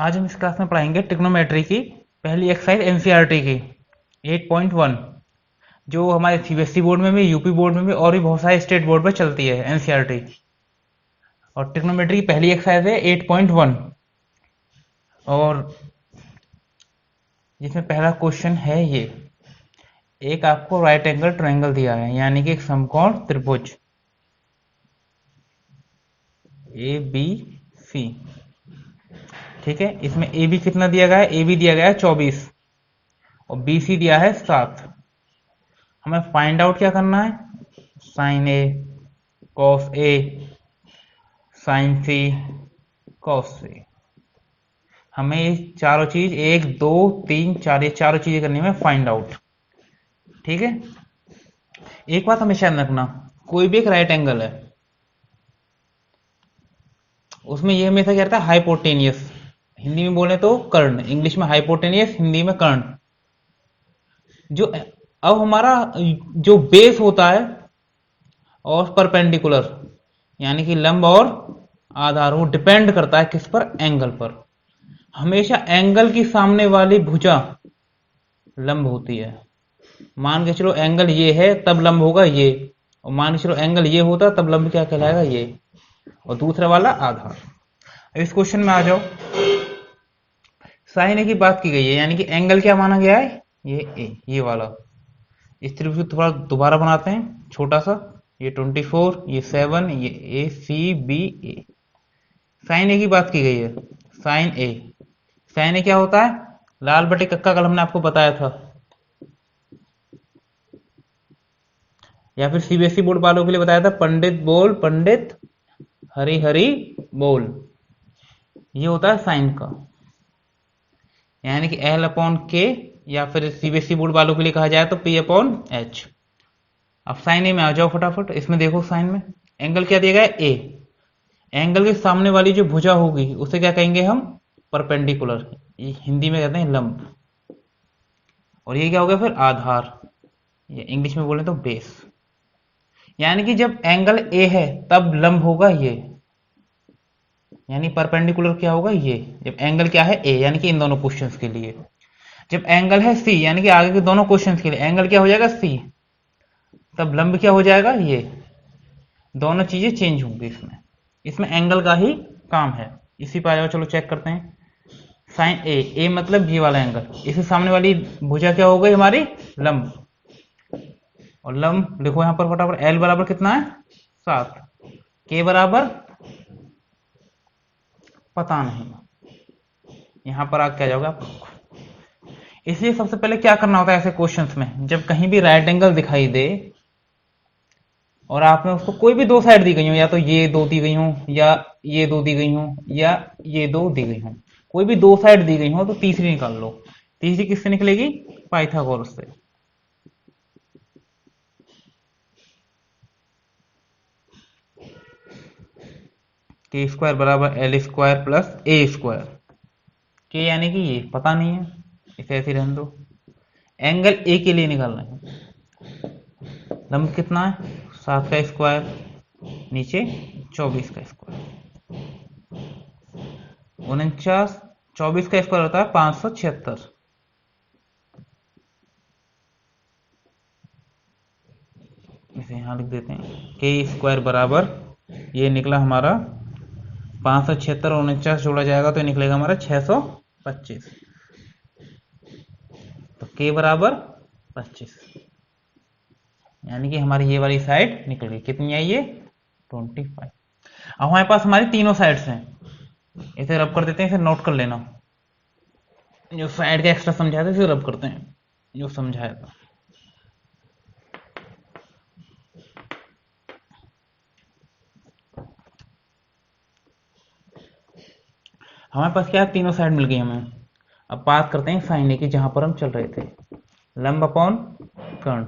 आज हम इस क्लास में पढ़ाएंगे ट्रिग्नोमेट्री की पहली एक्सरसाइज एनसीईआरटी की 8.1 जो हमारे सीबीएसई बोर्ड में भी, यूपी बोर्ड में भी और भी बहुत सारे स्टेट बोर्ड में चलती है एनसीईआरटी। और ट्रिग्नोमेट्री की पहली एक्सरसाइज है 8.1 और जिसमें पहला क्वेश्चन है ये। एक आपको राइट एंगल ट्रायंगल दिया है, यानी कि एक समकोण त्रिभुज ए बी सी। ठीक है, इसमें ए बी कितना दिया गया है? ए बी दिया गया है 24 और बी सी दिया है 7। हमें फाइंड आउट क्या करना है? Sign A cos A sign C cos सी। हमें ये चारों चीज 1 2 3 4 ये चारों चीजें करनी है फाइंड आउट। ठीक है, एक बात हमेशा याद रखना, कोई भी एक राइट एंगल है उसमें ये हमेशा क्या रहता है? हाइपोटेनियस। हिंदी में बोले तो कर्ण, इंग्लिश में हाइपोटेनियस, हिंदी में कर्ण। जो अब हमारा जो बेस होता है और परपेंडिकुलर यानी कि लंब और आधार, वो डिपेंड करता है किस पर? एंगल पर। हमेशा एंगल की सामने वाली भुजा लंब होती है। मान के चलो एंगल ये है तब लंब होगा ये, और मान के चलो एंगल ये होता तब लंब क्या कहलाएगा? ये। और दूसरा वाला आधार। इस क्वेश्चन में आ जाओ, साइन ए की बात की गई है, यानी कि एंगल क्या माना गया है? ये ए, ये वाला। इस त्रिभुज को थोड़ा दोबारा बनाते हैं, छोटा सा। ये 24, ये 7, ये ए सी बी ए। साइन ए की बात की गई है, साइन ए। साइन ए क्या होता है? लाल बटे कक्का, कल हमने आपको बताया था। या फिर सीबीएसई बोर्ड वालों के लिए बताया था, पंडित बोल पंडित हरी हरी बोल। ये होता है साइन का, यानी कि एल अपॉन के, या फिर सीबीएसई बोर्ड वालों के लिए कहा जाए तो पी अपॉन एच। अब साइन ए में आ जाओ फटाफट। इसमें देखो साइन में एंगल क्या दिया गया है? ए। एंगल के सामने वाली जो भुजा होगी उसे क्या कहेंगे हम? परपेंडिकुलर। ये हिंदी में कहते हैं लंब। और ये क्या हो गया फिर? आधार। ये इंग्लिश में बोले तो बेस। यानी कि जब एंगल ए है तब लंब होगा ये, यानी परपेंडिकुलर क्या होगा? ये। जब एंगल क्या है? ए, यानी कि इन दोनों क्वेश्चंस के लिए। जब एंगल है सी, यानी कि आगे के दोनों क्वेश्चंस के लिए एंगल क्या हो जाएगा? सी, तब लंब क्या हो जाएगा? ये। दोनों चीजें चेंज होंगी इसमें। इसमें एंगल का ही काम है। इसी पर आ जाओ, चलो चेक करते हैं। साइन ए, ए मतलब ये वाला एंगल, इसके सामने वाली भुजा क्या हो गई हमारी? लंब। और लंब देखो यहां पर फटाफट, एल बराबर कितना है? 7। के बराबर पता नहीं, यहां पर आग क्या जाओगे आप लोग। इसलिए सबसे पहले क्या करना होता है ऐसे क्वेश्चंस में? जब कहीं भी राइट एंगल दिखाई दे और आपने उसको कोई भी दो साइड दी गई हो, या तो ये दो दी गई हो, या ये दो दी गई हो, या ये दो दी गई हो, कोई भी दो साइड दी गई हो, तो तीसरी निकाल लो। तीसरी किससे निकलेगी? पाइथागोरस से। के स्क्वायर बराबर एल स्क्वायर प्लस ए स्क्वायर। के यानी कि ये पता नहीं है, इसे ऐसे रहने दो। एंगल ए के लिए निकालना है। लंब कितना है? 7 का स्क्वायर, नीचे 24 का स्क्वायर, 49। 24 का स्क्वायर होता है 576। इसे यहां लिख देते हैं। के स्क्वायर बराबर ये निकला हमारा 576, 49 जोड़ा जाएगा तो निकलेगा हमारा 625। तो के बराबर 25, यानी कि हमारी ये वाली साइड निकल गई। कितनी आई ये? 25। अब हमारे पास हमारी तीनों साइड्स हैं, इसे रब कर देते हैं। इसे नोट कर लेना, जो साइड का एक्स्ट्रा समझाया था इसे रब करते हैं, जो समझाया था। हमारे पास क्या है? तीनों साइड मिल गई हमें। अब बात करते हैं साइन ए की, जहां पर हम चल रहे थे। लंब अपॉन कर्ण।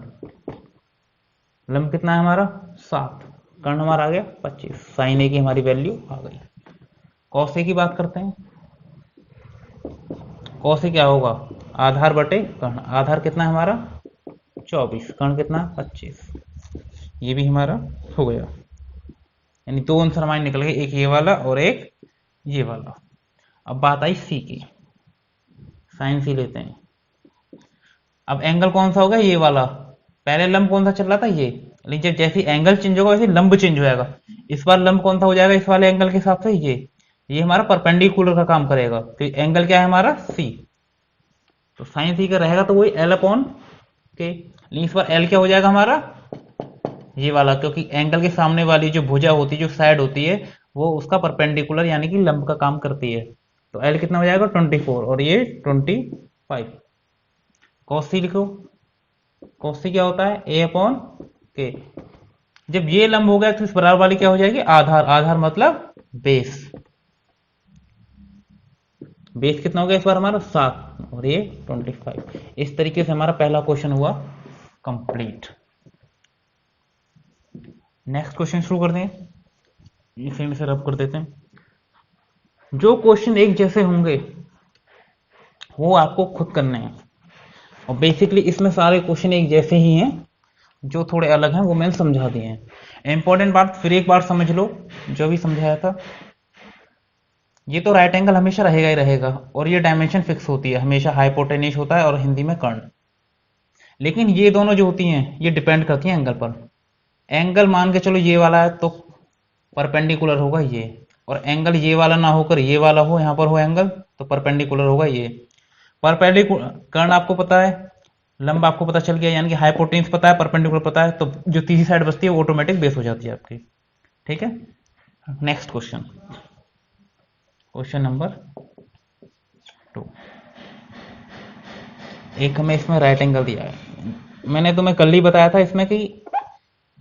लंब कितना है हमारा? 7। कर्ण हमारा आ गया 25। साइन ए की हमारी वैल्यू आ गई। कॉस ए की बात करते हैं। कॉस ए क्या होगा? आधार बटे कर्ण। आधार कितना है हमारा? 24। कर्ण कितना? 25। ये भी हमारा हो गया, यानी दो आंसर हमारे निकल गए, एक ये वाला और एक ये वाला। अब बात आई सी की, साइन सी लेते हैं। अब एंगल कौन सा होगा, ये वाला। पहले लंब कौन सा चल रहा था, ये। लेकिन जब जैसे एंगल चेंज होगा वैसे लंब चेंज हो जाएगा। इस बार लंब कौन सा हो जाएगा इस वाले एंगल के हिसाब से, ये हमारा परपेंडिकुलर का काम करेगा। तो एंगल क्या है हमारा, सी। तो साइन सी का रहेगा तो वही एल अपॉन के। लेकिन इस बार एल क्या हो जाएगा हमारा, ये वाला, क्योंकि एंगल के सामने वाली जो भुजा होती है, जो साइड होती है, वो उसका परपेंडिकुलर यानी कि लंब का काम करती है। तो एल कितना हो जाएगा 24 और ये 25। कॉस सी लिखो। कॉस सी क्या होता है, ए अपॉन के। जब ये लंब हो गया तो इस बराबर वाली क्या हो जाएगी, आधार। आधार मतलब बेस। बेस कितना हो गया इस बार हमारा 7 और ये 25। इस तरीके से हमारा पहला क्वेश्चन हुआ कंप्लीट। नेक्स्ट क्वेश्चन शुरू कर दें, इसे से रब कर देते हैं। जो क्वेश्चन एक जैसे होंगे वो आपको खुद करने हैं, और बेसिकली इसमें सारे क्वेश्चन एक जैसे ही हैं, जो थोड़े अलग हैं वो मैंने समझा दिए हैं। इंपॉर्टेंट बात फिर एक बार समझ लो जो भी समझाया था। ये तो राइट एंगल हमेशा रहेगा ही रहेगा, और ये डायमेंशन फिक्स होती है हमेशा, हाइपोटेन्यूस होता है और हिंदी में कर्ण। लेकिन ये दोनों जो होती हैं ये डिपेंड करती हैं एंगल पर। एंगल मान के चलो ये वाला है तो परपेंडिकुलर होगा ये, और एंगल ये वाला ना होकर ये वाला हो, यहां पर हो एंगल, तो परपेंडिकुलर होगा ये। परपेंडिकुलर कर्ण आपको पता है, लंब आपको पता चल गया, यानी कि हाइपोटेन्यूस पता है, परपेंडिकुलर पता है, तो जो तीसरी साइड बचती है वो ऑटोमेटिक बेस हो जाती है आपकी। ठीक है, नेक्स्ट क्वेश्चन, क्वेश्चन नंबर 2। एक हमें इसमें राइट एंगल दिया है। मैंने तुम्हें कल ही बताया था इसमें कि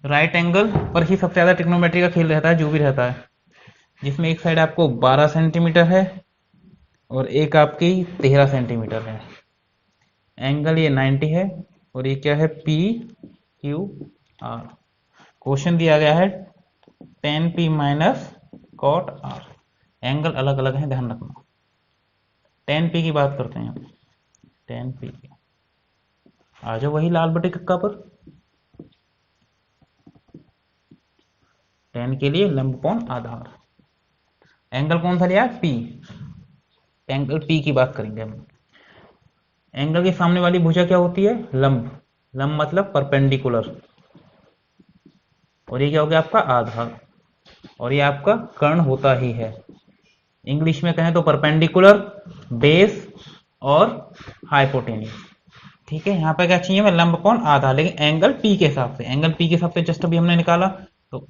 राइट एंगल पर ही सबसे ज्यादा ट्रिग्नोमेट्री का खेल रहता है, जो भी रहता है, जिसमें एक साइड आपको 12 सेंटीमीटर है और एक आपकी 13 सेंटीमीटर है। एंगल ये 90 है और ये क्या है, पी क्यू आर। क्वेश्चन दिया गया है tan p minus cot R. Angle अलग अलग है, ध्यान रखना। tan p की बात करते हैं, tan p की आ जाओ वही लाल बटे कक्का पर। tan के लिए लंब कोण आधार। एंगल कौन सा लिया, p। एंगल p की बात करेंगे हम। एंगल के सामने वाली भुजा क्या होती है, लंब। लंब मतलब परपेंडिकुलर, और ये क्या हो गया आपका आधार, और ये आपका कर्ण होता ही है। इंग्लिश में कहें तो परपेंडिकुलर, बेस और हाइपोटेन्यूस। ठीक है, यहाँ पे क्या चाहिए मैं, लंब कोण आधार, लेकिन एंगल पी के हिसाब से। एंगल पी के हिसाब से जस्ट अभी हमने निकाला, तो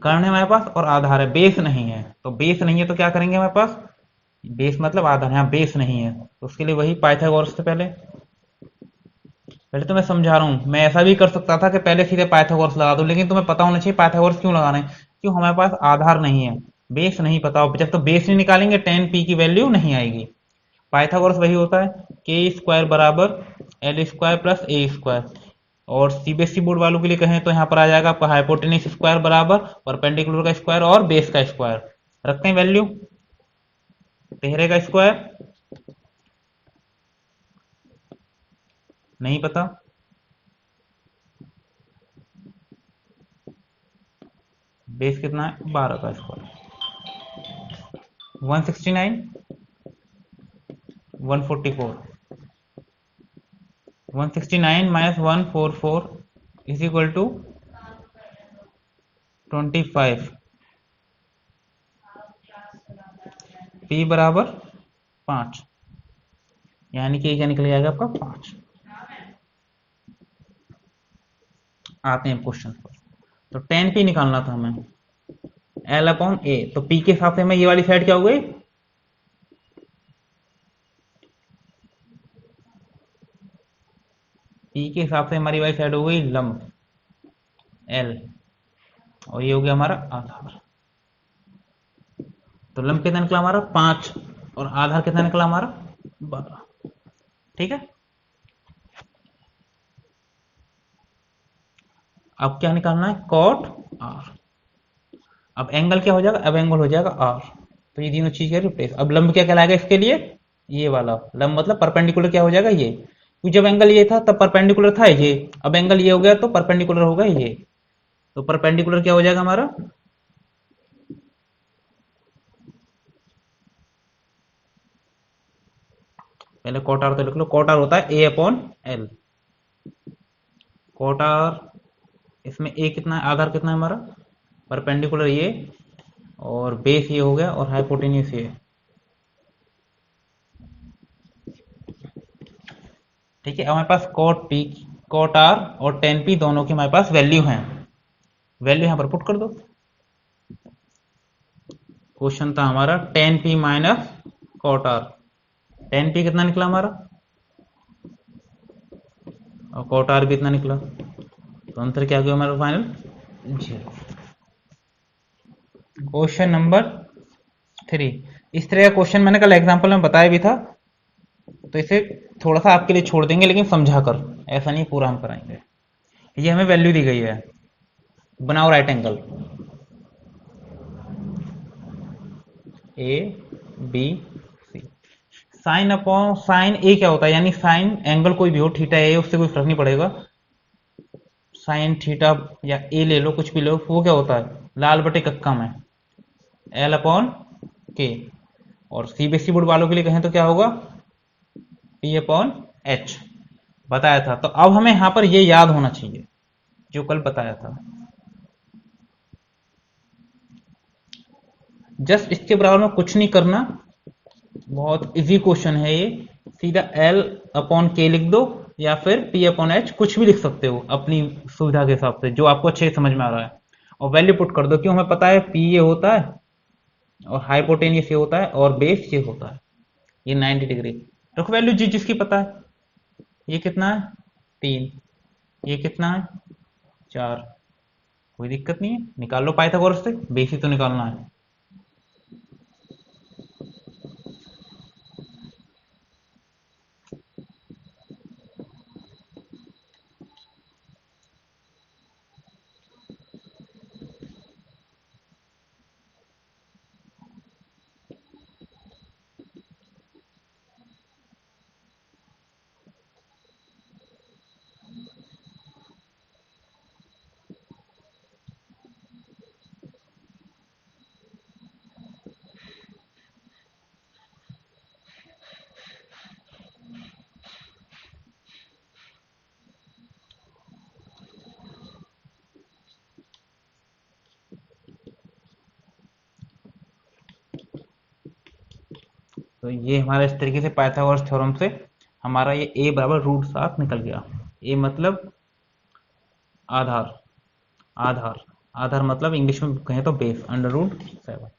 कर्ण है हमारे पास और आधार है, बेस नहीं है। तो बेस नहीं है तो क्या करेंगे हमारे पास, बेस मतलब आधार, यहाँ बेस नहीं है तो उसके लिए वही पाइथागोरस से पहले तो मैं समझा रहा हूं। मैं ऐसा भी कर सकता था कि पहले सीधे पाइथागोरस लगा दूं, लेकिन तुम्हें पता होना चाहिए पाइथागोरस क्यों लगाना है, क्यों हमारे पास आधार नहीं है, बेस नहीं पता। जब तक बेस नहीं निकालेंगे tan p की वैल्यू नहीं आएगी। पाइथागोरस वही होता है के स्क्वायर बराबर एल स्क्वायर प्लस ए स्क्वायर। और सीबीएसई बोर्ड वालों के लिए कहें तो यहाँ पर आ जाएगा आपका हाइपोटेन्यूस स्क्वायर बराबर परपेंडिकुलर का स्क्वायर और बेस का स्क्वायर। रखते हैं वैल्यू, 13 का स्क्वायर नहीं पता, बेस कितना है 12 का square, 169 144, 169 minus 144 is equal to 25। p बराबर 5, यानी कि क्या निकल जाएगा आपका 5। आते हैं क्वेश्चन पर। तो tan p निकालना था हमें, l अपॉन a। तो p के हिसाब से हमें ये वाली साइड क्या हो गई, p के हिसाब से हमारी वाली साइड हो गई लंब l, और ये हो गया हमारा आधार। तो लंब कितना निकला हमारा 5 और आधार कितना निकला हमारा 12। ठीक है, अब क्या निकालना है, कॉट आर। अब एंगल क्या हो जाएगा, अब एंगल हो जाएगा आर। तो ये तीनों चीज का रिप्लेस। अब लंब क्या कहलाएगा इसके लिए, ये वाला लंब मतलब परपेंडिकुलर क्या हो जाएगा ये, क्योंकि जब एंगल ये था तब परपेंडिकुलर था ये, अब एंगल ये हो गया तो परपेंडिकुलर होगा ये। तो परपेंडिकुलर क्या हो जाएगा हमारा पहले कॉट आर तो लिख लो, कॉट आर होता है ए अपॉन एल। कॉट आर, इसमें ए कितना है, आधार कितना है हमारा, परपेंडिकुलर ये, और बेस ये हो गया, और हाइपोटेन्यूस ये। ठीक है, अब हमारे पास कॉट पी, कॉट आर और टेन पी दोनों की हमारे पास वैल्यू है। वैल्यू यहां पर पुट कर दो। क्वेश्चन था हमारा tan P minus cot R. Tan P कितना निकला हमारा, और कॉट आर भी इतना निकला, तो आंसर क्या गया हमारा फाइनल, 0। क्वेश्चन नंबर 3, इस तरह का क्वेश्चन मैंने कल एग्जांपल में बताया भी था, तो इसे थोड़ा सा आपके लिए छोड़ देंगे, लेकिन समझा कर, ऐसा नहीं पूरा हम कराएंगे। ये हमें वैल्यू दी गई है, बनाओ right angle A B C. Sine upon sine A क्या होता है, यानी साइन एंगल कोई भी हो, थीटा ए, उससे कोई फर्क नहीं पड़ेगा, साइन थीटा या ए ले लो, कुछ भी लो, वो क्या होता है, लाल बटे कक्का में एल अपॉन के। और सीबीएसई बोर्ड वालों के लिए कहें तो क्या होगा, पी अपॉन एच बताया था। तो अब हमें यहां पर ये याद होना चाहिए जो कल बताया था। जस्ट इसके बराबर में कुछ नहीं करना, बहुत इजी क्वेश्चन है ये। सीधा एल अपॉन के लिख दो, या फिर पी अपॉन एच, कुछ भी लिख सकते हो अपनी सुविधा के हिसाब से, जो आपको अच्छे समझ में आ रहा है, और वैल्यू पुट कर दो। क्यों, हमें पता है पी ये होता है, और हाइपोटेनियस ये होता है, और बेस ये होता है, ये 90 डिग्री। रखो वैल्यू जी जिसकी पता है। ये कितना है 3, ये कितना है 4, कोई दिक्कत नहीं है, निकाल लो पाइथागोरस से, बेस ही तो निकालना है। तो ये हमारा इस तरीके से पाइथागोरस थ्योरम से हमारा ये a बराबर √7 निकल गया। a मतलब आधार, आधार, आधार मतलब इंग्लिश में कहें तो बेस, √7।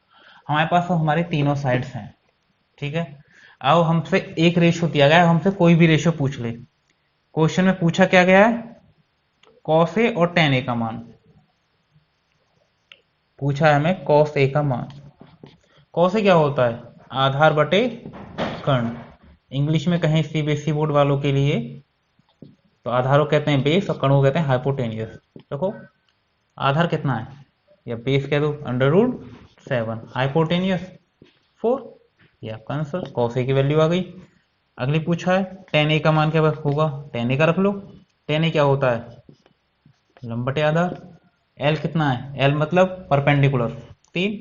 हमारे पास तो हमारे तीनों साइड्स हैं। ठीक है, अब हमसे एक रेशियो दिया गया है, हमसे कोई भी रेशियो पूछ ले। क्वेश्चन में पूछा क्या गया है, कॉस ए और टेन ए का मान पूछा है हमें, कॉस ए का मान। कॉस ए क्या होता है, आधार बटे कर्ण। इंग्लिश में कहें सीबीएसई बोर्ड वालों के लिए तो आधार को कहते हैं बेस, और कर्ण को कहते हैं हाइपोटेनियस। देखो आधार कितना है, या बेस कह दो √7, हाइपोटेनियस 4, ये आपका आंसर, कॉस ए की वैल्यू आ गई। अगली पूछा है टेन ए का मान क्या होगा, टेन ए का रख लो। टेन ए क्या होता है, लंब बटे आधार। एल कितना है, एल मतलब परपेंडिकुलर 3,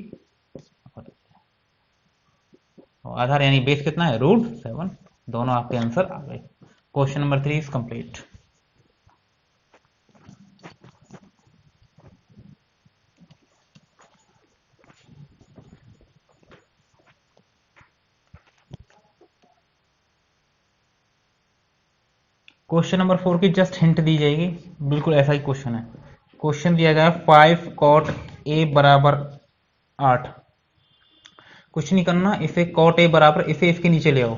आधार यानी बेस कितना है √7। दोनों आपके आंसर आ गए। Question number 3 is complete. Question number 4 की जस्ट हिंट दी जाएगी, बिल्कुल ऐसा ही क्वेश्चन है। क्वेश्चन दिया गया 5 cot a बराबर 8। कुछ नहीं करना, इसे cot a बराबर, इसे इसके नीचे ले आओ,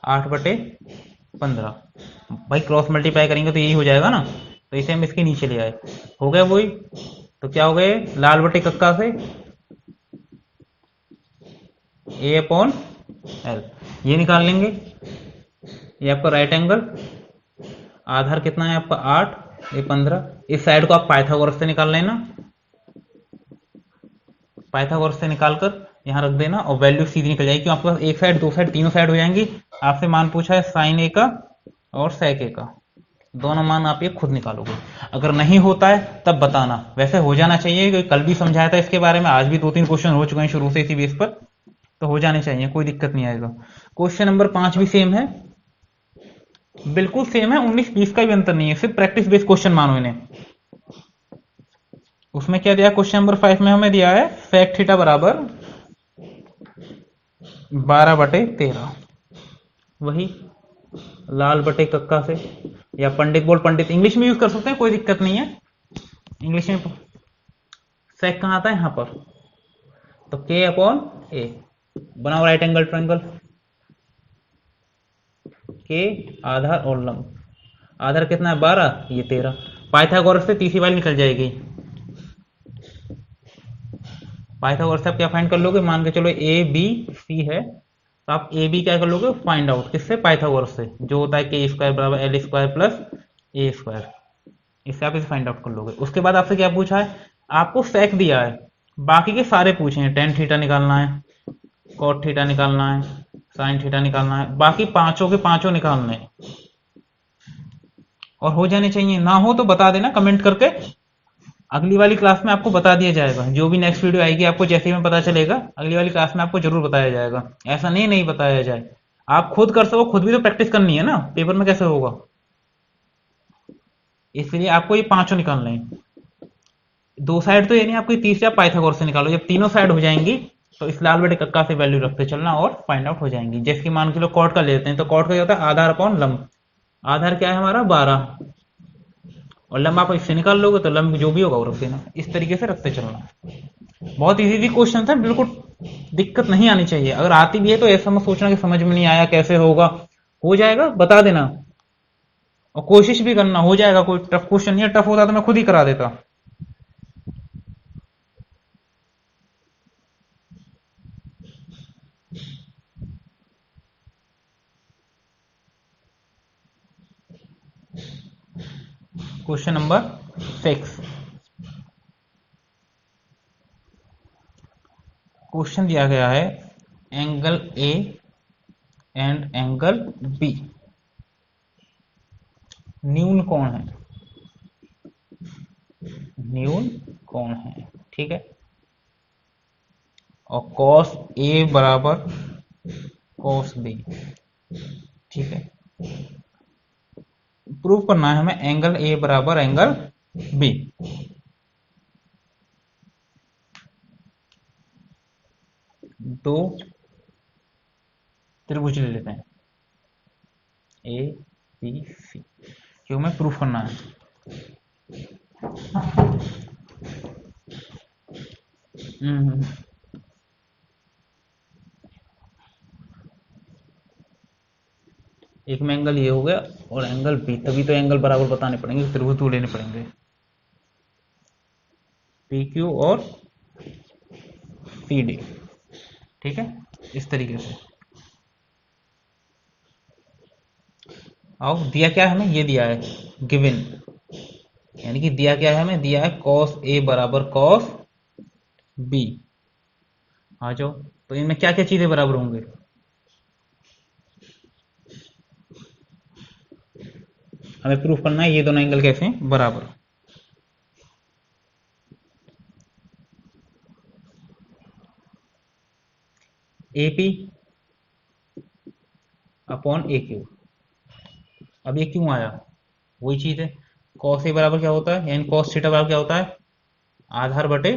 8/15। भाई क्रॉस मल्टीप्लाई करेंगे तो यही हो जाएगा ना, तो इसे हम इसके नीचे ले आए, हो गया वही। तो क्या हो गए, लाल बटे कक्का से a अपॉन एल, ये निकाल लेंगे। ये आपका राइट एंगल, आधार कितना है आपका 8, ये 15। इस साइड को आप पाइथागोरस से निकाल लेना, पाइथागोरस से निकालकर यहां रख देना, और वैल्यू सीधी निकल जाएगी। क्यों, आपके पास एक साइड, दो साइड, तीनों साइड हो जाएंगी। आपसे मान पूछा है साइन ए का और सेक ए का, दोनों मान आप ये खुद निकालोगे। अगर नहीं होता है तब बताना, वैसे हो जाना चाहिए, क्योंकि कल भी समझाया था इसके बारे में, आज भी 2-3 क्वेश्चन हो चुके हैं शुरू से इसी बेस पर, तो हो जाने चाहिए, कोई दिक्कत नहीं आएगा। क्वेश्चन नंबर 5 भी सेम है, बिल्कुल सेम है, 19-20 का भी अंतर नहीं है, सिर्फ प्रैक्टिस बेस्ड क्वेश्चन मानो इन्हें। उसमें क्या दिया, क्वेश्चन नंबर 5 में हमें दिया है सेक थीटा बराबर 12/13, वही लाल बटे कक्का से, या पंडित बोल पंडित, इंग्लिश में यूज कर सकते हैं, कोई दिक्कत नहीं है। इंग्लिश में सेक कहां आता है, यहां पर, तो के अपॉन ए, बनाओ राइट एंगल ट्रायंगल, के आधार और लंब, आधार कितना है 12, ये 13, पाइथागोरस से तीसरी वाली निकल जाएगी। पाइथागोरस से आप क्या फाइंड कर लोगे, मान के चलो ए बी सी है, तो आप ए बी क्या कर लोगे, फाइंड आउट, किससे, पाइथागोरस से, जो होता है के स्क्वायर बराबर एल स्क्वायर प्लस ए स्क्वायर, इससे आप इसे फाइंड आउट कर लोगे। उसके बाद आपसे क्या पूछा है, आपको सेक दिया है, बाकी के सारे पूछे हैं, टेन थीटा निकालना है, कॉट थीटा निकालना है, साइन थीटा निकालना है, बाकी पांचों के पांचों निकालने हैं और हो जाने चाहिए। ना हो तो बता देना कमेंट करके, अगली वाली क्लास में आपको बता दिया जाएगा, जो भी नेक्स्ट वीडियो आएगी आपको जैसे ही में पता चलेगा, अगली वाली क्लास में आपको जरूर बताया जाएगा, ऐसा नहीं बताया जाए। आप खुद कर सको, खुद भी तो प्रैक्टिस करनी है ना, पेपर में कैसे होगा, इसलिए आपको ये पांचों निकालने हैं। दो साइड तो ये नहीं, आपको तीसरे आप पाइथागोरस से निकालो, जब तीनों साइड हो जाएंगी तो इस लाल बटे कक्का से वैल्यू रखते चलना और फाइंड आउट हो जाएंगी। जैसे कि मान के लो कॉट का लेते हैं, तो कॉट का क्या होता है, आधार अपॉन लंब, आधार क्या है हमारा 12, और लंब आप इससे निकाल लोगे तो लंब जो भी होगा वो रख देना, इस तरीके से रखते चलना। बहुत इजी क्वेश्चन है, बिल्कुल दिक्कत नहीं आनी चाहिए, अगर आती भी है तो ऐसा मत सोचना कि समझ में नहीं आया, कैसे होगा, हो जाएगा, बता देना और कोशिश भी करना, हो जाएगा। कोई टफ क्वेश्चन नहीं है, टफ होता तो मैं खुद ही करा देता। क्वेश्चन नंबर 6, क्वेश्चन दिया गया है angle A and angle B, न्यून कोण है, न्यून कोण है, ठीक है, और कॉस ए बराबर कॉस बी, ठीक है, प्रूव करना है हमें एंगल ए बराबर एंगल बी। दो त्रिभुज ले लेते हैं ए बी सी, क्यों, हमें प्रूफ करना है। एक में एंगल ये हो गया और एंगल बी, तभी तो एंगल बराबर बताने पड़ेंगे, त्रिभुज दो लेने पड़ेंगे, पी क्यू और सी डी, ठीक है, इस तरीके से। अब दिया क्या है हमें, ये दिया है गिवन, यानी कि दिया क्या है हमें, दिया है कॉस ए बराबर कॉस बी। आ जाओ, तो इनमें क्या क्या चीजें बराबर होंगे, हमें प्रूफ करना है ये दोनों एंगल कैसे हैं बराबर। ए पी अपॉन ए क्यू, अब ये क्यों आया, वही चीज है, कॉस ए बराबर क्या होता है, यानी कॉस थीटा बराबर क्या होता है, आधार बटे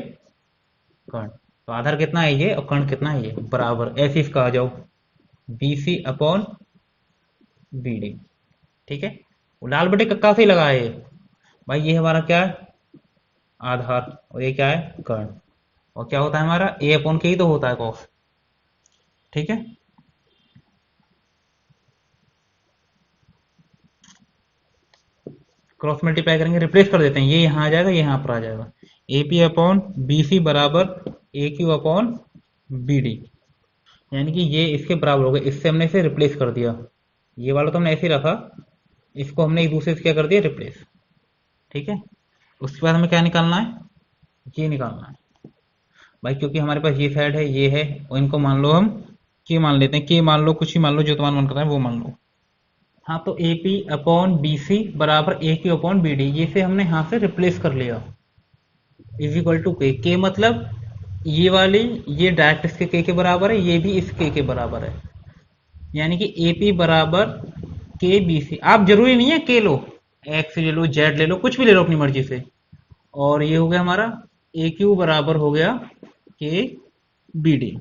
कर्ण, तो आधार कितना है ये और कर्ण कितना है ये, बराबर, ऐसे इसका आ जाओ B C upon B D, ठीक है, वो लाल बटे कक्का से ही लगा है भाई, ये हमारा क्या है आधार और ये क्या है कर्ण, और क्या होता है हमारा ए अपॉन के ही तो होता है कॉस, ठीक है। क्रॉस मल्टीप्लाई करेंगे, रिप्लेस कर देते हैं, ये यहां आ जाएगा, ये यहां पर आ जाएगा, A P upon B C बराबर A Q upon B D, यानी कि ये इसके बराबर हो गए, इससे हमने इसे रिप्लेस कर दिया, ये वाला तो हमने ऐसे ही रखा, इसको हमने एक दूसरे से क्या कर दिया रिप्लेस, ठीक है। उसके बाद हमें क्या निकालना है, ये निकालना है भाई, क्योंकि हमारे पास ये साइड है ये है, और इनको मान लो हम के मान लेते हैं, के मान लो, कुछ ही मान लो, जो तुम्हारा मन कर रहा है वो मान लो। हाँ, तो A P upon B C बराबर A Q upon B D, ये से हमने यहां से रिप्लेस कर लिया, इज इक्वल टू के मतलब ये वाली, ये डायरेक्ट इसके के बराबर है, ये भी इस के बराबर है, यानी कि ए पी बराबर के बी सी। आप जरूरी नहीं है के लो, एक्स ले लो, जेड ले लो, कुछ भी ले लो अपनी मर्जी से। और ये हो गया हमारा ए क्यू बराबर हो गया के बी डी।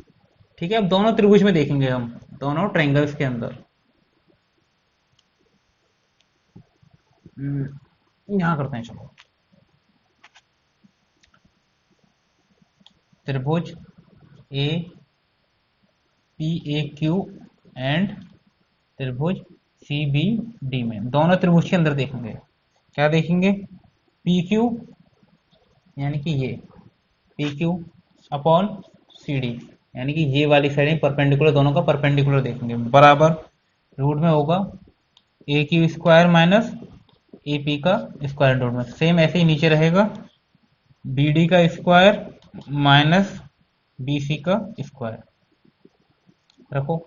ठीक है, अब दोनों त्रिभुज में देखेंगे हम, दोनों ट्रायंगल्स के अंदर। यहां करते हैं, चलो। त्रिभुज A P A Q and त्रिभुज सी बी डी में, दोनों त्रिभुज के अंदर देखेंगे। क्या देखेंगे? पी क्यू, यानी कि ये P Q upon C D, यानी कि ये वाली साइड परपेंडिकुलर, दोनों का परपेंडिकुलर देखेंगे, बराबर रूट में होगा A Q square minus A P का स्क्वायर रूट में। सेम ऐसे ही नीचे रहेगा बी डी का स्क्वायर माइनस बी सी का स्क्वायर। रखो।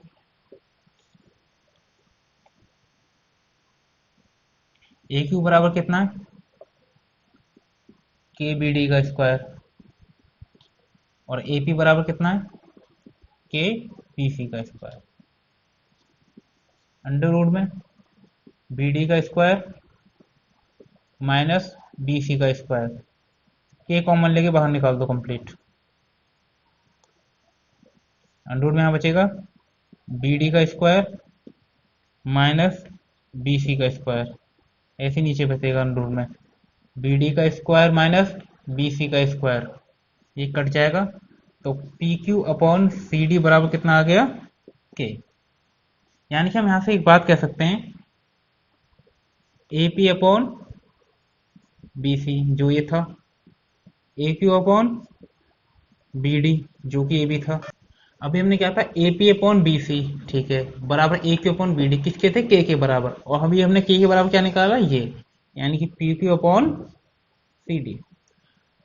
ए क्यू बराबर कितना है? के बी डी का स्क्वायर। और ए पी बराबर कितना है? के पी सी का स्क्वायर। अंडर रूट में बी डी का स्क्वायर माइनस बी सी का स्क्वायर। के कॉमन लेके बाहर निकाल दो, कंप्लीट। अंडर रूट में यहां बचेगा बी डी का स्क्वायर माइनस बी सी का स्क्वायर। ऐसे नीचे बचेगा अंडर रूट में बी डी का स्क्वायर माइनस बी सी का स्क्वायर। ये कट जाएगा, तो P Q upon C D बराबर कितना आ गया? के। यानी कि हम यहां से एक बात कह सकते हैं, A P upon B C जो ये था, A Q upon B D जो कि ए बी था। अभी हमने क्या था? A P upon B C, ठीक है, बराबर A Q upon B D, किसके थे? के बराबर। और अभी हमने के बराबर क्या निकाला? ये, यानी कि P Q upon C D.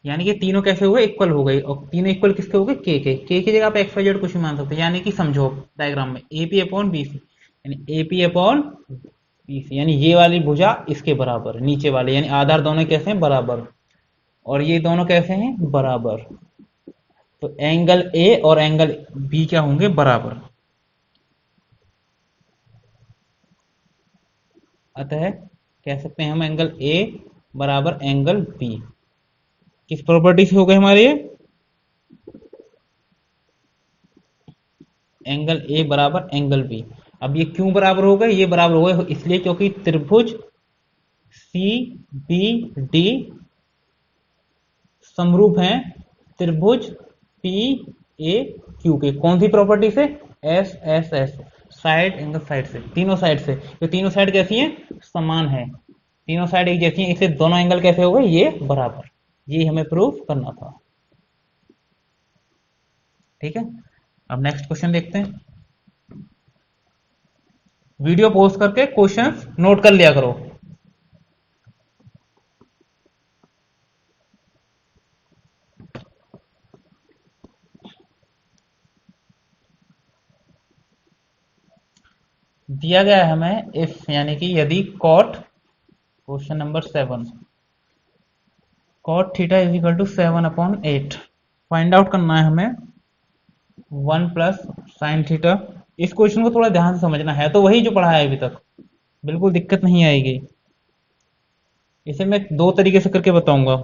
यानी कि तीनों कैसे हो गए? इक्वल हो गए। और तीनों इक्वल किसके हो गए? के की जगह आप एक्स वाई जेड कुछ भी मान सकते हैं। यानी कि समझो डायग्राम में A P upon B C, यानी A P upon B C, यानी ये वाली भुजा इसके बराबर, नीचे वाले, यानी आधार दोनों कैसे हैं? बराबर। और ये दोनों कैसे हैं? बराबर। तो एंगल ए और एंगल बी क्या होंगे? बराबर। अतः कह सकते हैं हम एंगल ए बराबर एंगल बी। किस प्रॉपर्टी से हो गए हमारे? एंगल ए बराबर एंगल बी। अब ये क्यों बराबर हो गए? ये बराबर हो गए इसलिए क्योंकि त्रिभुज सी बी डी समरूप हैं त्रिभुज पी ए क्यू के। कौन सी प्रॉपर्टी से? S S S, side angle side से, तीनों साइड से। तो तीनों साइड कैसी हैं? समान है, तीनों साइड एक जैसी हैं, इससे दोनों एंगल कैसे हो गए? ये बराबर। ये हमें प्रूव करना था। ठीक है, अब नेक्स्ट क्वेश्चन देखते हैं। वीडियो पॉज करके क्वेश्चंस नोट कर लिया करो। दिया गया है हमें इफ, यानी कि यदि cot, question number 7, cot theta is equal to 7/8, find out करना है हमें 1 प्लस साइन थीटा। इस क्वेश्चन को थोड़ा ध्यान से समझना है, तो वही जो पढ़ा है अभी तक, बिल्कुल दिक्कत नहीं आएगी। इसे मैं दो तरीके से करके बताऊंगा।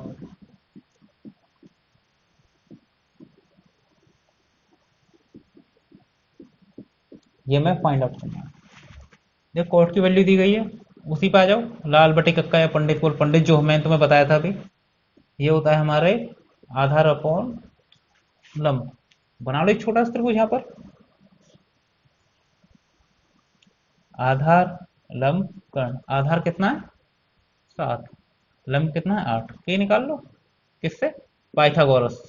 ये मैं फाइंड आउट करना है। देखो कॉट की वैल्यू दी गई है, उसी पे आ जाओ। लाल बटे कक्का या पंडित बोल पंडित, जो मैंने तुम्हें बताया था अभी, ये होता है हमारे आधार अपॉन लंब। बना लो एक छोटा सा त्रिभुज यहां पर, आधार लंब कर्ण। आधार कितना है? 7, लंब कितना है? 8। के निकाल लो, किससे? पाइथागोरस।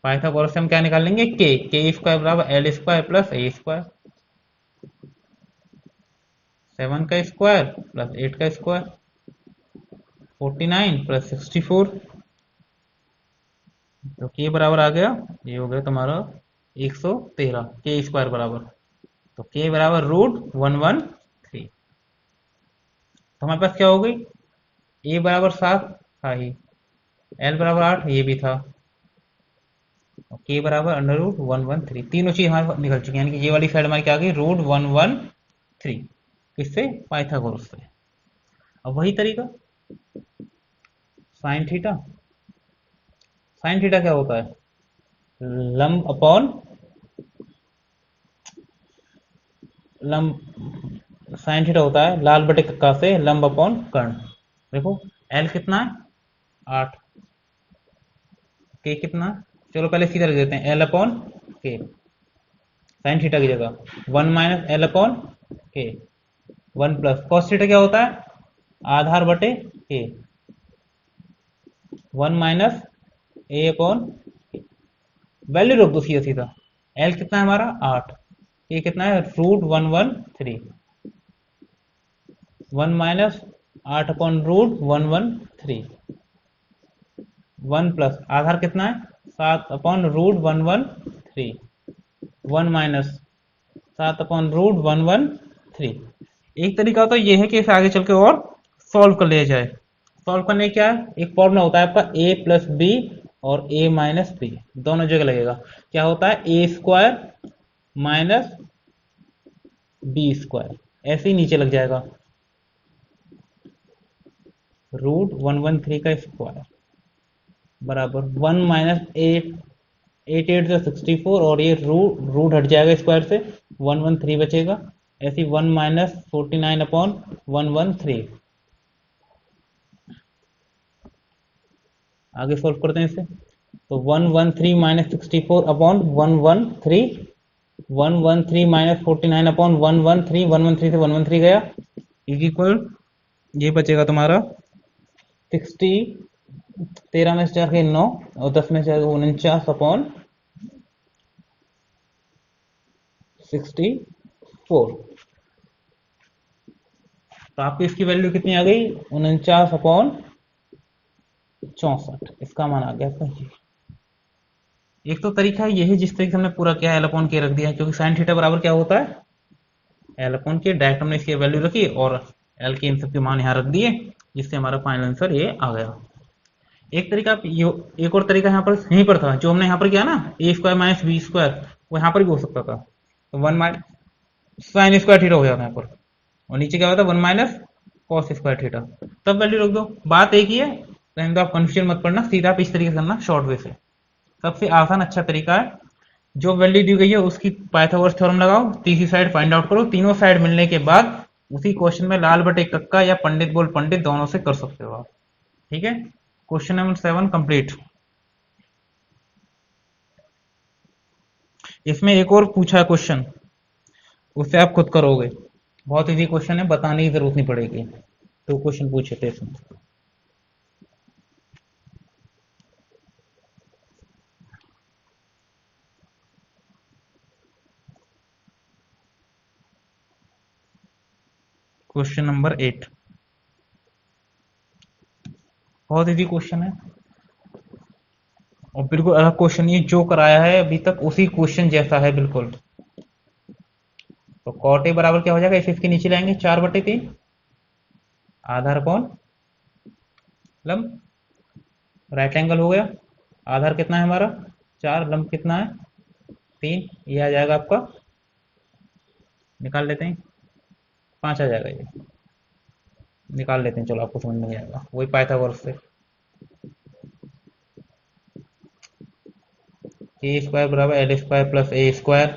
पाइथागोरस से हम क्या निकाल लेंगे? के स्क्वायर बराबर एल स्क्वायर प्लस ए स्क्वायर। 7 का स्क्वायर प्लस 8 का स्क्वायर, 49 प्लस 64। तो के बराबर आ गया, ये हो गया तुम्हारा 113, के स्क्वायर बराबर। तो के बराबर √113। तो हमारे पास क्या हो गई? ए बराबर 7 था ही, एल बराबर 8 ये भी था, के बराबर √113। तीनों चीज हमारे पास निकल चुकी है, यानी कि ये वाली साइड हमारी क्या आ गई, √113। किससे, पाइथागोरस से। अब वही तरीका साइन थीटा। साइन थीटा क्या होता है, लंब अपॉन लंब, साइन थीटा होता है लाल बटे कक्का से लंब अपॉन कर्ण। देखो एल कितना है 8, के कितना, चलो पहले सीधा लिख देते हैं, एल अपॉन के, साइन थीटा की जगह 1 माइनस एल अपॉन के, 1 प्लस कॉस थीटा क्या होता है, आधार बटे के, 1 माइनस ए अपॉन, वैल्यू रख दो सीधा सीधा। एल कितना है हमारा 8, ए कितना है √113, 1 माइनस 8 अपॉन √113, 1 प्लस आधार कितना है 7 अपॉन √113, 1 माइनस 7 अपॉन √113। एक तरीका तो ये है कि इसे आगे चल के और सॉल्व कर लिया जाए। सॉल्व करने क्या है, एक फॉर्मूला होता है आपका a प्लस बी और a माइनस बी, दोनों जगह लगेगा। क्या होता है, ए स्क्वायर माइनस बी स्क्वायर, ऐसे ही नीचे लग जाएगा, √113 का स्क्वायर बराबर 1 माइनस 8 8 से 64, और ये रूट हट जाएगा स्क्वायर से, 113 बचेगा, ऐसी 1 माइनस 49 अपॉन 113। आगे सॉल्व करते हैं इसे, तो 113 माइनस 64 अपॉन 113, 113 माइनस 49 अपॉन 113, 113 से 113 गया, इज इक्वल, ये बचेगा तुम्हारा 60, 13 में से 4 के 9 और 10 में से 49 अपॉन 64। तो आपकी इसकी वैल्यू कितनी आ गई, 49 अपॉन 64, इसका मान आ गया आपका। एक तो तरीका है यही जिस तरीके से हमने पूरा किया, एल अपॉन के रख दिया, क्योंकि साइन थीटा बराबर क्या होता है, एल अपॉन के, डायरेक्ट हमने इसकी वैल्यू रखी और एल के इन सबके मान यहाँ रख दिए, जिससे हमारा फाइनल आंसर ये आ गया। एक तरीका एक और तरीका यहाँ पर यहीं पर था, जो हमने यहाँ पर किया ना, ए स्क्वायर माइनस बी स्क्वायर, वो यहाँ पर भी हो सकता था, तो 1 माइनस साइन स्क्वायर थीटा हो जाता यहाँ पर, और नीचे क्या होता है 1 माइनस कॉस स्क्वायर थीटा, तब वैल्यू रख दो। बात एक ही है, तो आप कंफ्यूजन मत पड़ना, सीधा आप इस तरीके से करना शॉर्ट वे से, सबसे आसान अच्छा तरीका है। जो वैल्यू दी गई है उसकी पाइथागोरस थ्योरम लगाओ, तीसरी साइड फाइंड आउट करो, तीनों साइड मिलने के बाद उसी क्वेश्चन में लाल बटे कक्का या पंडित बोल पंडित दोनों से कर सकते हो आप। ठीक है, क्वेश्चन नंबर 7 कंप्लीट। इसमें एक और पूछा है क्वेश्चन, उससे आप खुद करोगे, बहुत इजी क्वेश्चन है, बताने की जरूरत नहीं पड़ेगी। तो क्वेश्चन पूछे थे इसमें, क्वेश्चन नंबर 8, बहुत इजी क्वेश्चन है और बिल्कुल अलग क्वेश्चन, ये जो कराया है अभी तक उसी क्वेश्चन जैसा है बिल्कुल। तो कॉट ए बराबर क्या हो जाएगा, इसे इसके नीचे लाएंगे 4/3, आधार कौन लंब, राइट एंगल हो गया, आधार कितना है हमारा 4, लंब कितना है 3, ये आ जाएगा आपका, निकाल लेते हैं 5 आ जाएगा, ये निकाल लेते हैं, चलो आपको समझ में आएगा, वही पाइथागोरस से। ए स्क्वायर बराबर एल स्क्वायर प्लस ए स्क्वायर,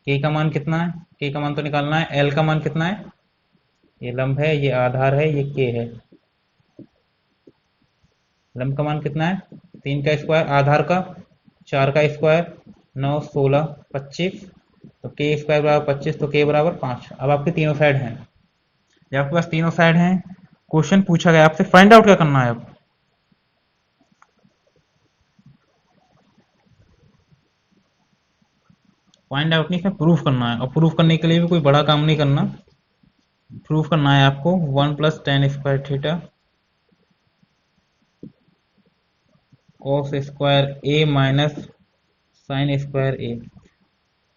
के का मान कितना है, के का मान तो निकालना है, एल का मान कितना है, ये लंब है, ये आधार है, ये के है, लंब का मान कितना है 3 का स्क्वायर, आधार का 4 का स्क्वायर, 9 16 25, तो के स्क्वायर बराबर 25, तो के बराबर 5। अब आपके तीनों साइड हैं, जब आपके पास तीनों साइड हैं, क्वेश्चन पूछा गया आपसे फाइंड आउट क्या करना है, अब फाइंड आउट नहीं, इसमें प्रूफ करना है, और प्रूफ करने के लिए भी कोई बड़ा काम नहीं करना, प्रूफ करना है आपको 1 plus ten square theta cos square A minus sine square A,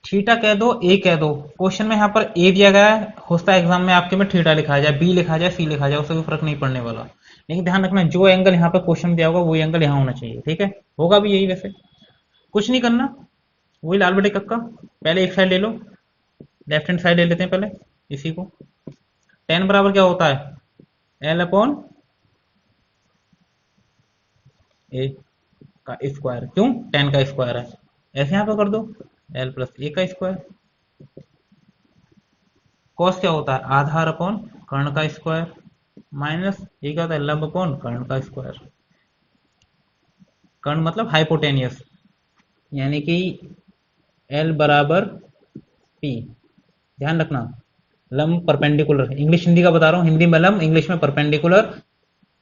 theta कह दो ए कह दो, क्वेश्चन में यहाँ पर ए दिया गया है, होता है एग्जाम में आपके में थीटा लिखा जाए, बी लिखा जाए, सी लिखा जाए, उससे भी फर्क नहीं पड़ने वाला, लेकिन ध्यान रखना जो एंगल यहाँ पर क्वेश्चन दिया होगा वही एंगल यहाँ होना चाहिए। ठीक है, होगा भी यही वैसे, कुछ नहीं करना, वही लाल बटे कक्का। पहले एक साइड ले लो, लेफ्ट हैंड साइड ले लेते हैं पहले इसी को। टेन बराबर क्या होता है, एल अपॉन ए का स्क्वायर। क्यों, टेन का स्क्वायर है, ऐसे यहां पर कर दो, एल प्लस ए का स्क्वायर। कॉस क्या होता है, आधार अपॉन कर्ण का स्क्वायर, माइनस ये क्या होता है, लंब अपॉन कर्ण का स्क्वायर। कर्ण मतलब हाइपोटेनियस, यानी कि एल बराबर पी। ध्यान रखना, लंब परपेंडिकुलर, इंग्लिश हिंदी का बता रहा हूं, हिंदी में लंब, इंग्लिश में परपेंडिकुलर,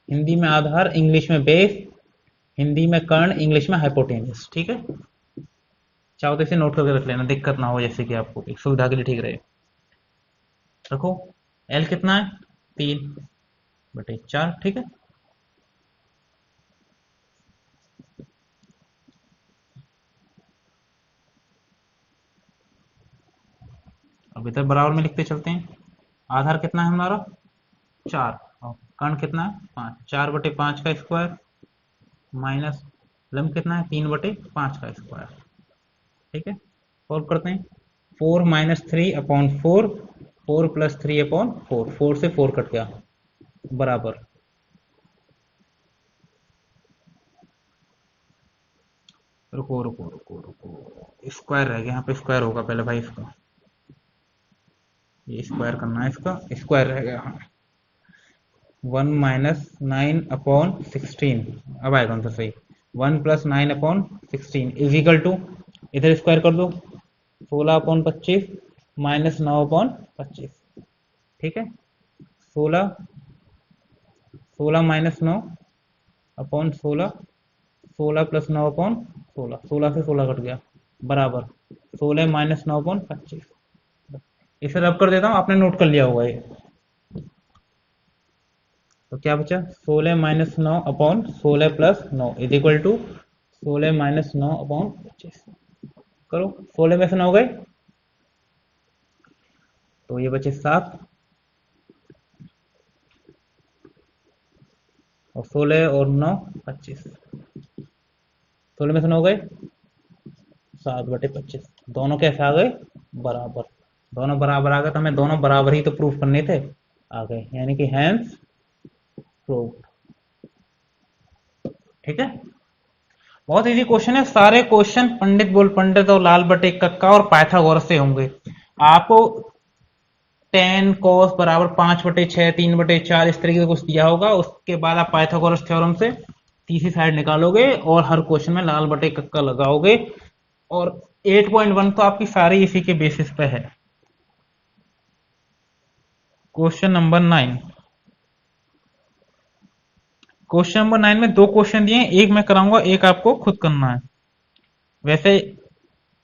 हिंदी में आधार, इंग्लिश में बेस, हिंदी में कर्ण, इंग्लिश में हाइपोटेनियस। ठीक है, चाहो तो इसे नोट करके रख लेना, दिक्कत ना हो, जैसे कि आपको एक सुविधा के लिए ठीक रहे। रखो, एल कितना है, 3/4। ठीक है, अब इधर बराबर में लिखते चलते हैं। आधार कितना है हमारा, 4, और कर्ण कितना है, 5। 4/5 का स्क्वायर, माइनस लंब कितना है, 3/5 का स्क्वायर। ठीक है, सॉल्व करते हैं। 4 - 3/4, 4 + 3/4, 4 से 4 कट गया, बराबर। रुको रुको रुको रुको, स्क्वायर रह गया यहाँ पे, स्क्वायर होगा पहले भाई इसका, ये स्क्वायर करना है, इसका स्क्वायर रह गया। हाँ, 1 - 9/16, अब आएगा आंसर सही। 1 + 9/16 इज इक्वल टू, इधर स्क्वायर कर दो, 16/25 -9/25। ठीक है, 16, 16 - 9/16, 16 + 9/16, 16 से 16 कट गया, बराबर 16 - 9/25। इसे रब कर देता हूँ, आपने नोट कर लिया होगा ये। तो क्या बचा, 16 - 9/16 + 9 इज इक्वल टू 16 - 9/25। करो, 16 में से 9 गए तो ये बचे 7, और 16 और 9 25। 16 में से 9 गए, 7/25। दोनों कैसे आ गए, बराबर। दोनों बराबर आ गए, तो हमें दोनों बराबर ही तो प्रूफ करने थे, आ गए, यानी कि हैंस प्रूव्ड। ठीक है, बहुत इजी क्वेश्चन है। सारे क्वेश्चन पंडित बोल पंडित और लाल बटे कक्का और पाइथागोरस से होंगे। आपको टेन कोस बराबर 5/6, 3/4 इस तरीके से कुछ दिया होगा, उसके बाद आप पाइथागोरस थ्योरम से तीसरी साइड निकालोगे और हर क्वेश्चन में लाल बटे कक्का लगाओगे। और 8.1 तो आपकी सारी इसी के बेसिस पे है। क्वेश्चन नंबर 9, क्वेश्चन नंबर 9 में दो क्वेश्चन दिए हैं, एक मैं कराऊंगा, एक आपको खुद करना है। वैसे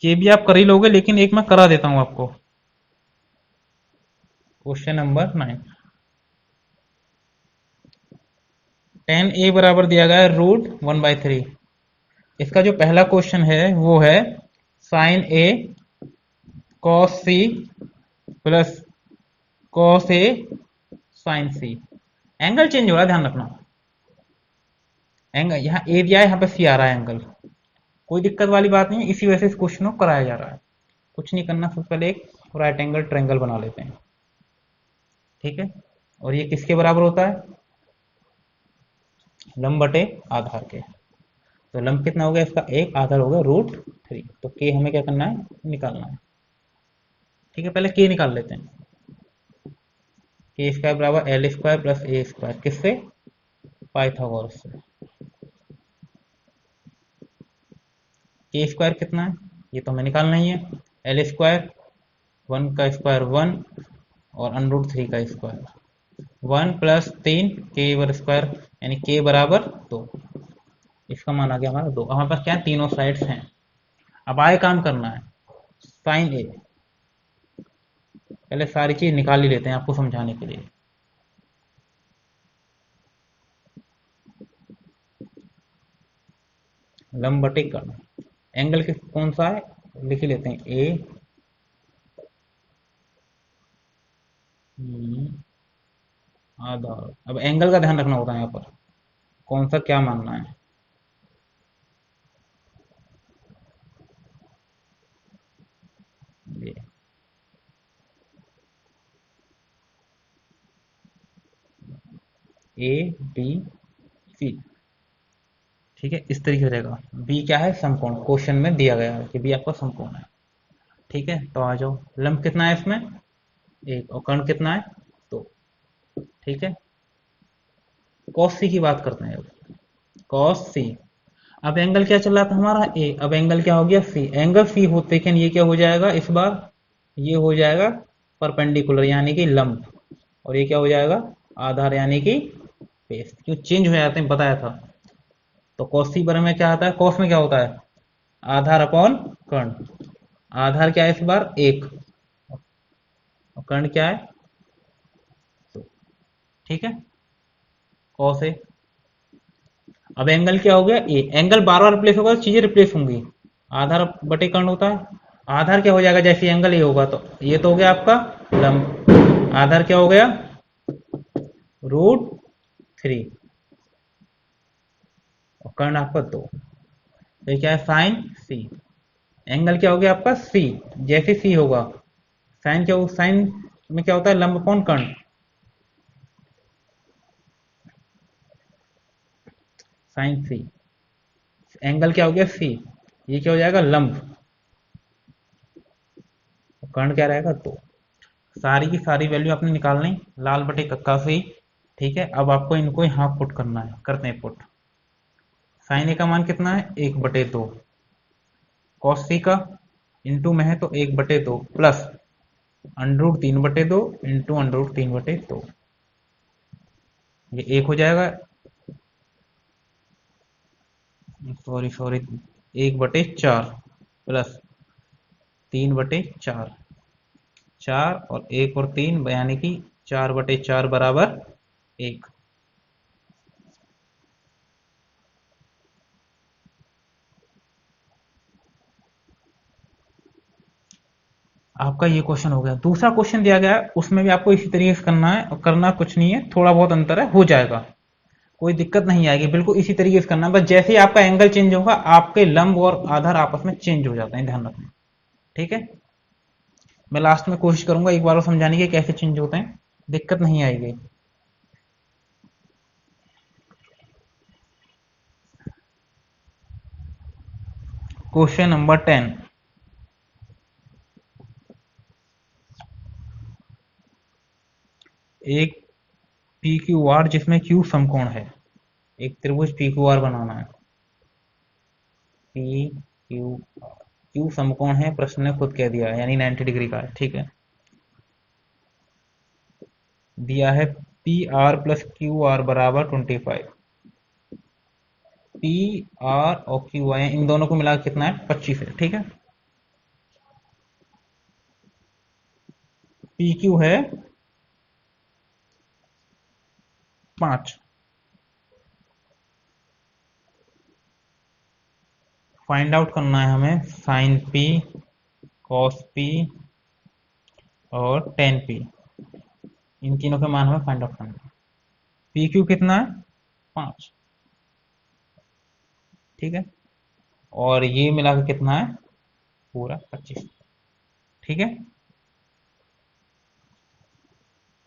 ये भी आप कर ही लोगे, लेकिन एक मैं करा देता हूं आपको। क्वेश्चन नंबर 9, 10a बराबर दिया गया है √1/3। इसका जो पहला क्वेश्चन है वो है sign A cos C plus cos A sign C. Angle change हो रहा है, ध्यान रखना। एंगल यहाँ ए दिया है, यहाँ पे सी आ रहा है एंगल, कोई दिक्कत वाली बात नहीं है, इसी वजह से इस क्वेश्चन को कराया जा रहा है। कुछ नहीं करना, सबसे पहले एक राइट एंगल ट्रायंगल बना लेते हैं। ठीक है, और ये किसके बराबर होता है, लंब बटे आधार के। तो लंब कितना हो गया इसका, एक, आधार हो गया √3। तो के हमें क्या करना है, निकालना है। ठीक है, पहले के निकाल लेते हैं। के स्क्वायर बराबर एल स्क्वायर प्लस ए स्क्वायर, किससे, पाइथागोरस से। के स्क्वायर कितना है, ये तो हमें निकालना ही है। एल स्क्वायर, 1 का स्क्वायर 1, और √3 का स्क्वायर 1 + 3 के वर स्क्वायर, यानी के बराबर 2। इसका मान आ गया हमारा 2। हमारे पास क्या है, तीनों साइड्स हैं। अब आए काम करना है, साइन ए, पहले सारी चीज निकाल ही लेते हैं आपको समझाने के लिए। लंब बटे कर्ण, एंगल किस कौन सा है, लिख ही लेते हैं ए, आधार। अब एंगल का ध्यान रखना होता है यहाँ पर, कौन सा क्या मानना है। ये ए बी सी, ठीक है, इस तरीके से रहेगा। बी क्या है, समकोण, क्वेश्चन में दिया गया है कि बी आपका समकोण है। ठीक है, तो आ जाओ, लंब कितना है इसमें, एक, और कर्ण कितना है, दो। ठीक है, कॉस सी की बात करते हैं अब, कॉस सी। अब एंगल क्या चल रहा था हमारा, ए, अब एंगल क्या हो गया, सी। एंगल सी हो, लेकिन ये क्या हो जाएगा इस बार, ये हो जाएगा परपेंडिकुलर यानी कि लंब, और ये क्या हो जाएगा, आधार यानी कि बेस। क्यों चेंज हो जाते हैं बताया था। तो कॉस सी बारे में क्या आता है, कॉस में क्या होता है, आधार अपॉन कर्ण। आधार क्या है इस बार, एक, और कर्ण क्या है, दो। ठीक है, कॉस ए। अब एंगल क्या हो गया, ए। एंगल बार बार रिप्लेस होगा तो चीजें रिप्लेस होंगी। आधार बटे कर्ण होता है। आधार क्या हो जाएगा, जैसे एंगल ये होगा तो ये तो हो गया आपका लंब। आधार क्या हो गया, √3, और कर्ण आपका दो, तो ये क्या है, साइन सी। एंगल क्या हो गया आपका सी, जैसे सी होगा साइन क्या हो, साइन में क्या होता है, लंब अपॉन कर्ण, साइन सी। एंगल क्या हो गया सी, ये क्या हो जाएगा, लंब, कर्ण क्या रहेगा, दो। सारी की सारी वैल्यू आपने निकालनी, लाल बटे कक्का से ही। ठीक है, अब आपको इनको यहाँ पुट करना है, करते हैं पुट। साइन ए का मान कितना है, 1/2, कॉस सी का इंटू में है तो 1/2 प्लस √3/2 इंटू √3/2, ये एक हो जाएगा, सॉरी सॉरी, 1/4 प्लस 3/4, 4 और 1 और 3 यानी कि 4/4 बराबर 1। आपका ये क्वेश्चन हो गया। दूसरा क्वेश्चन दिया गया है, उसमें भी आपको इसी तरीके से करना है, और करना कुछ नहीं है, थोड़ा बहुत अंतर है, हो जाएगा, कोई दिक्कत नहीं आएगी, बिल्कुल इसी तरीके से करना है। बस जैसे ही आपका एंगल चेंज होगा आपके लंब और आधार आपस में चेंज हो जाते हैं, ध्यान रखना। ठीक है, मैं लास्ट में कोशिश करूंगा एक बार और समझाने की कैसे चेंज होते हैं, दिक्कत नहीं आएगी। क्वेश्चन नंबर 10, एक पी क्यू आर जिसमें क्यू समकोण है, एक त्रिभुज पी क्यू आर बनाना है। पी क्यू आर, क्यू समकोण है, प्रश्न ने खुद कह दिया है, यानी 90 डिग्री का है। ठीक है, दिया है P R plus Q R बराबर 25। पी आर और क्यू आर इन दोनों को मिला कितना है, 25 है। ठीक है, पी क्यू है 5, फाइंड आउट करना है हमें साइन पी, कॉस पी और टेन पी, इन तीनों के मान हमें फाइंड आउट करना है। पी क्यू कितना है, 5। ठीक है, और ये मिलाकर कितना है, पूरा 25। ठीक है,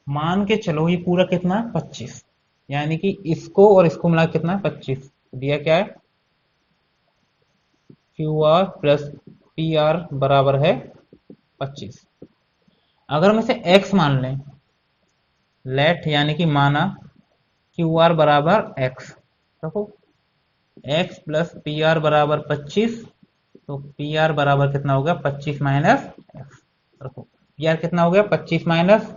मान के चलो ये पूरा कितना है, 25, यानी कि इसको और इसको मिला कितना है, 25। दिया क्या है, Q R plus P R बराबर है 25। अगर हम इसे x मान लें, लेट यानी कि माना क्यू आर बराबर x, देखो x प्लस पी आर बराबर 25, तो पी आर बराबर कितना हो गया, 25 माइनस एक्स। रखो, पी आर कितना हो गया, 25 माइनस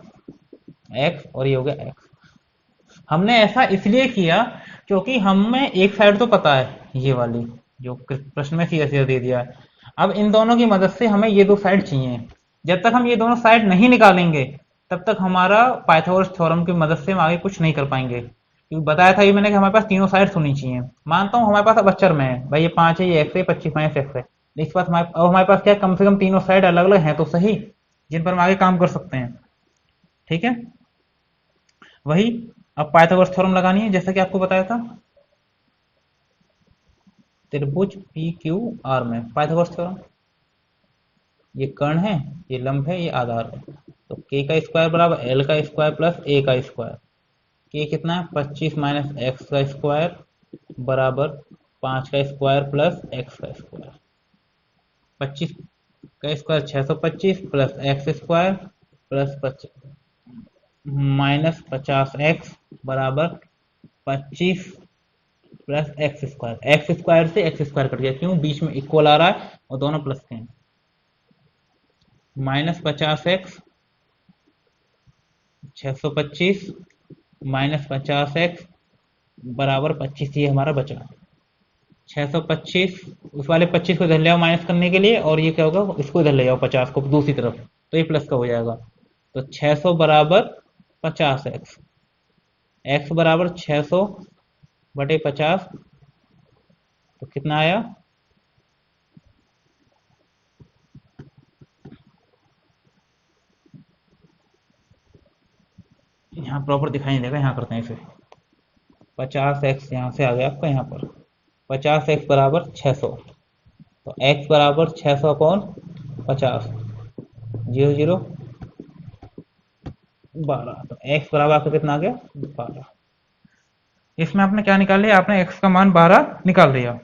एक्स, और ये हो गया एक्स। हमने ऐसा इसलिए किया क्योंकि हमें एक साइड तो पता है, ये वाली जो प्रश्न में सीधा सीधा दे दिया है। अब इन दोनों की मदद से हमें ये दो साइड चाहिए। जब तक हम ये दोनों साइड नहीं निकालेंगे तब तक हमारा पाइथागोरस थ्योरम की मदद से हम आगे कुछ नहीं कर पाएंगे, क्योंकि बताया था ये मैंने कि हमारे पास तीनों साइड होनी चाहिए। मानता हूँ हमारे पास अब अचर में है भाई, ये 5 है, ये एक्स है, 25 माइनस एक्स है, इस पास हमारे पास क्या, कम से कम तीनों साइड अलग अलग हैं तो सही, जिन पर हम आगे काम कर सकते हैं। ठीक है, वही अब पाइथागोरस थ्योरम लगानी है, जैसा कि आपको बताया था त्रिभुज पी क्यू आर में पाइथागोरस थ्योरम। ये कर्ण है, ये लंब है, ये आधार है। तो k का स्क्वायर बराबर l का स्क्वायर प्लस a का स्क्वायर। k कितना है 25 माइनस एक्स का स्क्वायर बराबर 5 का स्क्वायर प्लस एक्स का स्क्वायर। 25 का square 625 plus x square plus 25 minus 50x बराबर 25 plus x square. X square से एक्स स्क्वायर कट गया, क्यों, बीच में इक्वल आ रहा है और दोनों प्लस के हैं। माइनस 50x 625 माइनस 50x बराबर 25, ये हमारा बचा 625। उस वाले 25 को इधर ले आओ माइनस करने के लिए, और ये क्या होगा, इसको इधर ले आओ 50 को दूसरी तरफ, तो ये प्लस का हो जाएगा। तो 600 बराबर 50x, x बराबर 600 बटे 50, तो कितना आया, यहाँ प्रॉपर दिखाई नहीं देगा, यहाँ करते हैं इसे। 50x यहाँ से आ गया आपका, यहाँ पर 50x बराबर 600, तो x बराबर 600 अपॉन 50, 0 0 12, तो x बराबर आपका कितना आ गया 12। इसमें आपने क्या निकाल लिया, आपने x का मान 12 निकाल लिया,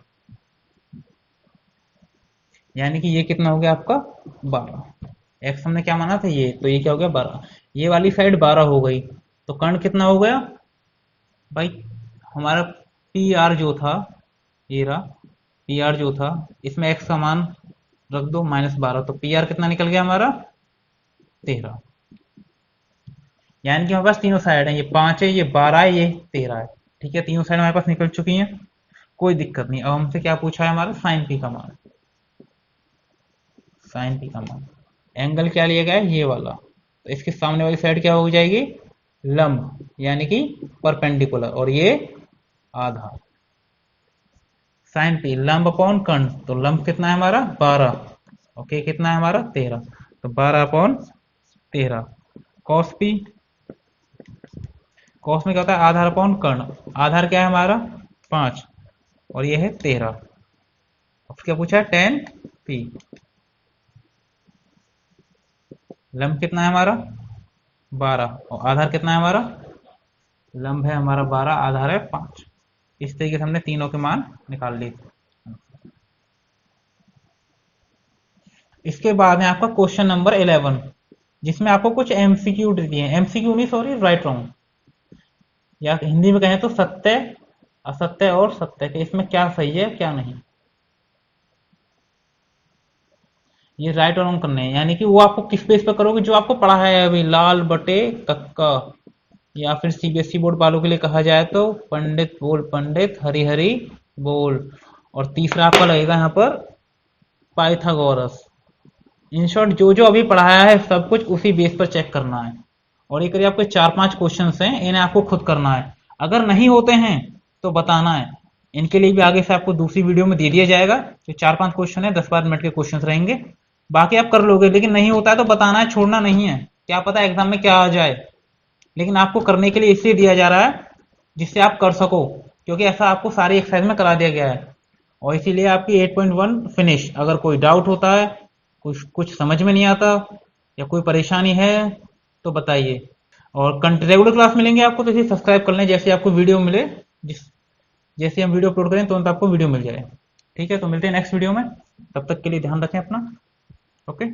यानी कि ये कितना हो गया आपका 12। x हमने क्या माना था, ये, तो ये क्या हो गया 12। ये वाली साइड 12 हो गई, तो कर्ण कितना हो गया भाई, हमारा पी आर जो था, ये रहा पी आर जो था, इसमें x का मान रख दो -12, तो पी आर कितना निकल गया हमारा 13। यानी कि हमारे पास तीनों साइड है, ये 5 है, ये 12 है, ये 13 है। ठीक है, तीनों साइड हमारे पास निकल चुकी हैं, कोई दिक्कत नहीं। अब हमसे क्या पूछा है, हमारा साइन पी का मान, साइन पी का मान। एंगल क्या लिया गया है, ये वाला, तो इसके सामने वाली साइड क्या हो जाएगी, लंब, यानी कि परपेंडिकुलर, और ये आधार। साइन पी लंब अपॉन कर्ण, तो लंब कितना है हमारा 12, ओके, कितना है हमारा 13, तो 12 अपॉन 13। कॉस पी, कॉस में क्या होता है, आधार अपॉन कर्ण, आधार क्या है हमारा 5 और ये है 13। अब क्या पूछा है, टेन पी, लंब कितना है हमारा 12 और आधार कितना है हमारा, लंब है हमारा 12, आधार है 5। इस तरीके से हमने तीनों के मान निकाल लिए। इसके बाद है आपका क्वेश्चन नंबर 11, जिसमें आपको कुछ एमसीक्यू दिए हैं, एमसीक्यू नहीं सॉरी, राइट रॉन्ग, या हिंदी में कहें तो सत्य असत्य और सत्य के, इसमें क्या सही है क्या नहीं, ये राइट और रॉन्ग करने हैं। यानी कि वो आपको किस बेस पर करोगे, जो आपको पढ़ा है अभी, लाल बटे कक्का, या फिर सीबीएसई बोर्ड वालों के लिए कहा जाए तो पंडित बोल पंडित, हरी हरी बोल, और तीसरा आपका लगेगा यहाँ पर पाइथागोरस। इन शॉर्ट जो जो अभी पढ़ाया है सब कुछ उसी बेस पर चेक करना है। और ये करिए आपके 4-5 क्वेश्चन हैं, इन्हें आपको खुद करना है, अगर नहीं होते हैं तो बताना है, इनके लिए भी आगे से आपको दूसरी वीडियो में दे दिया जाएगा। तो 4-5 क्वेश्चन है, 10-12 मिनट के क्वेश्चन रहेंगे, बाकी आप कर लोगे, लेकिन नहीं होता है तो बताना है, छोड़ना नहीं है, क्या पता एग्जाम में क्या आ जाए, लेकिन आपको करने के लिए इसलिए दिया जा रहा है जिससे आप कर सको, क्योंकि ऐसा आपको सारी एक्सरसाइज में करा दिया गया है। और इसीलिए आपकी 8.1 फिनिश। अगर कोई डाउट होता है, कुछ समझ में नहीं आता या कोई परेशानी है तो बताइए। और रेगुलर क्लास मिलेंगे आपको, तो इसे सब्सक्राइब कर लें, जैसे आपको वीडियो मिले, जैसे हम वीडियो अपलोड करें तुरंत आपको वीडियो मिल जाए। ठीक है, तो मिलते हैं नेक्स्ट वीडियो में, तब तक के लिए ध्यान रखें अपना, ओके।